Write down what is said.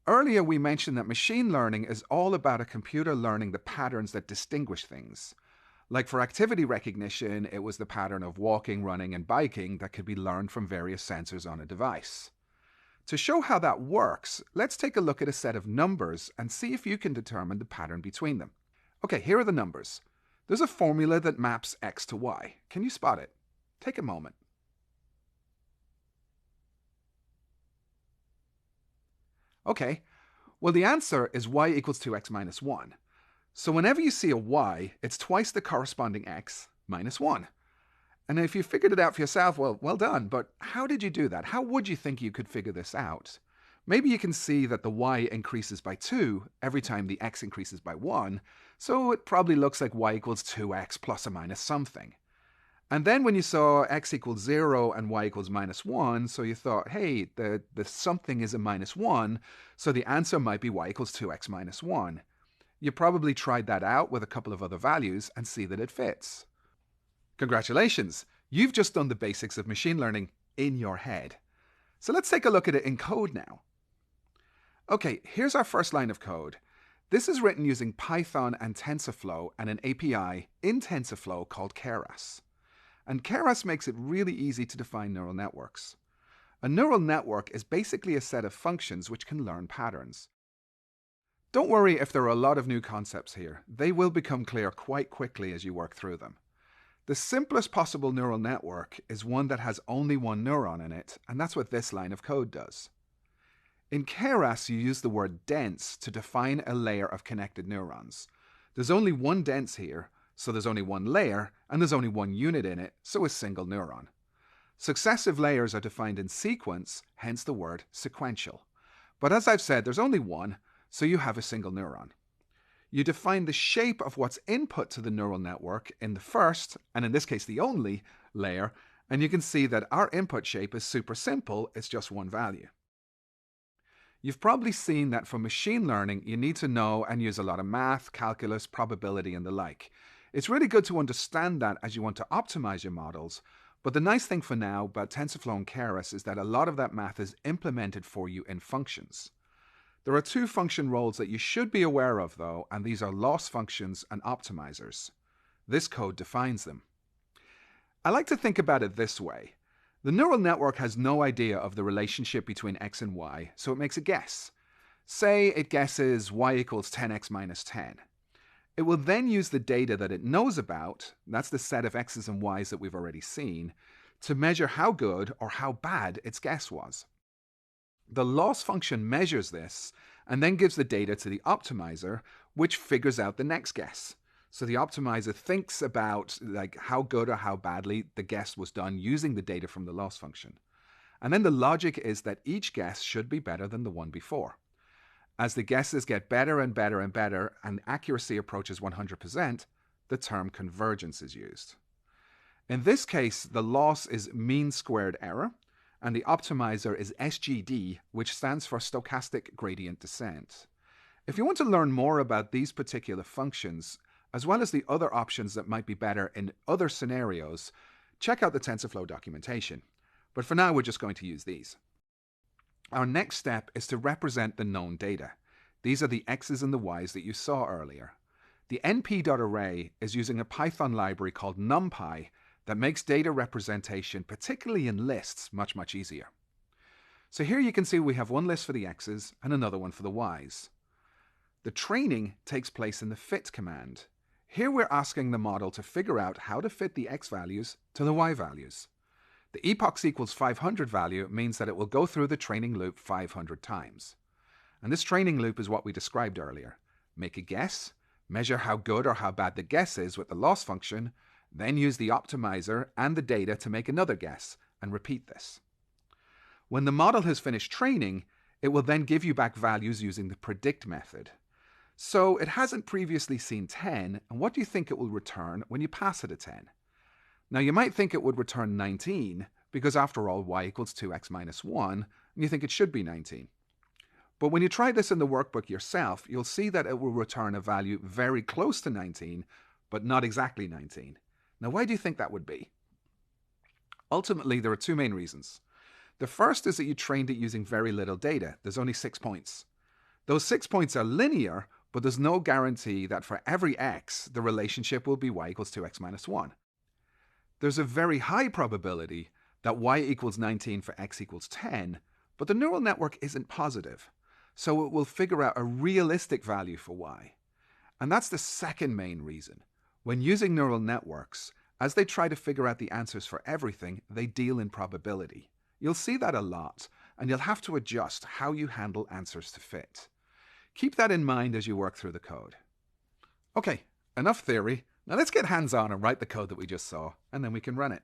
Earlier, we mentioned that machine learning is all about a computer learning the patterns that distinguish things. Like for activity recognition, it was the pattern of walking, running, and biking that could be learned from various sensors on a device. To show how that works, let's take a look at a set of numbers and see if you can determine the pattern between them. Okay, here are the numbers. There's a formula that maps x to y. Can you spot it? Take a moment. Okay, well the answer is y equals 2x minus 1. So whenever you see a y, it's twice the corresponding x minus 1. And if you figured it out for yourself, well done. But how did you do that? How would you think you could figure this out? Maybe you can see that the y increases by 2 every time the x increases by 1, so it probably looks like y equals 2x plus or minus something. And then when you saw x equals 0 and y equals minus 1, so you thought, hey, the something is a minus 1, so the answer might be y equals 2x minus 1. You probably tried that out with a couple of other values and see that it fits. Congratulations! You've just done the basics of machine learning in your head. So let's take a look at it in code now. Okay, here's our first line of code. This is written using Python and TensorFlow and an API in TensorFlow called Keras. And Keras makes it really easy to define neural networks. A neural network is basically a set of functions which can learn patterns. Don't worry if there are a lot of new concepts here. They will become clear quite quickly as you work through them. The simplest possible neural network is one that has only one neuron in it, and that's what this line of code does. In Keras, you use the word dense to define a layer of connected neurons. There's only one dense here, so there's only one layer, and there's only one unit in it, so a single neuron. Successive layers are defined in sequence, hence the word sequential. But as I've said, there's only one, so you have a single neuron. You define the shape of what's input to the neural network in the first, and in this case the only, layer, and you can see that our input shape is super simple, it's just one value. You've probably seen that for machine learning you need to know and use a lot of math, calculus, probability and the like. It's really good to understand that as you want to optimize your models, but the nice thing for now about TensorFlow and Keras is that a lot of that math is implemented for you in functions. There are two function roles that you should be aware of though, and these are loss functions and optimizers. This code defines them. I like to think about it this way. The neural network has no idea of the relationship between x and y, so it makes a guess. Say it guesses y equals 10x minus 10. It will then use the data that it knows about, that's the set of x's and y's that we've already seen, to measure how good or how bad its guess was. The loss function measures this and then gives the data to the optimizer, which figures out the next guess. So the optimizer thinks about how good or how badly the guess was done using the data from the loss function. And then the logic is that each guess should be better than the one before. As the guesses get better and better and better and accuracy approaches 100%, the term convergence is used. In this case, the loss is mean squared error, and the optimizer is SGD, which stands for stochastic gradient descent. If you want to learn more about these particular functions, as well as the other options that might be better in other scenarios, check out the TensorFlow documentation. But for now, we're just going to use these. Our next step is to represent the known data. These are the x's and the y's that you saw earlier. The np.array is using a Python library called NumPy that makes data representation, particularly in lists, much easier. So here you can see we have one list for the x's and another one for the y's. The training takes place in the fit command. Here we're asking the model to figure out how to fit the x values to the y values. The epochs equals 500 value means that it will go through the training loop 500 times. And this training loop is what we described earlier. Make a guess, measure how good or how bad the guess is with the loss function, then use the optimizer and the data to make another guess, and repeat this. When the model has finished training, it will then give you back values using the predict method. So it hasn't previously seen 10, and what do you think it will return when you pass it a 10? Now you might think it would return 19, because after all y equals 2x minus 1, and you think it should be 19. But when you try this in the workbook yourself, you'll see that it will return a value very close to 19, but not exactly 19. Now why do you think that would be? Ultimately, there are two main reasons. The first is that you trained it using very little data. There's only 6 points. Those 6 points are linear, but there's no guarantee that for every x, the relationship will be y equals 2x minus 1. There's a very high probability that y equals 19 for x equals 10, but the neural network isn't positive, so it will figure out a realistic value for y. And that's the second main reason. When using neural networks, as they try to figure out the answers for everything, they deal in probability. You'll see that a lot, and you'll have to adjust how you handle answers to fit. Keep that in mind as you work through the code. Okay, enough theory. Now let's get hands-on and write the code that we just saw, and then we can run it.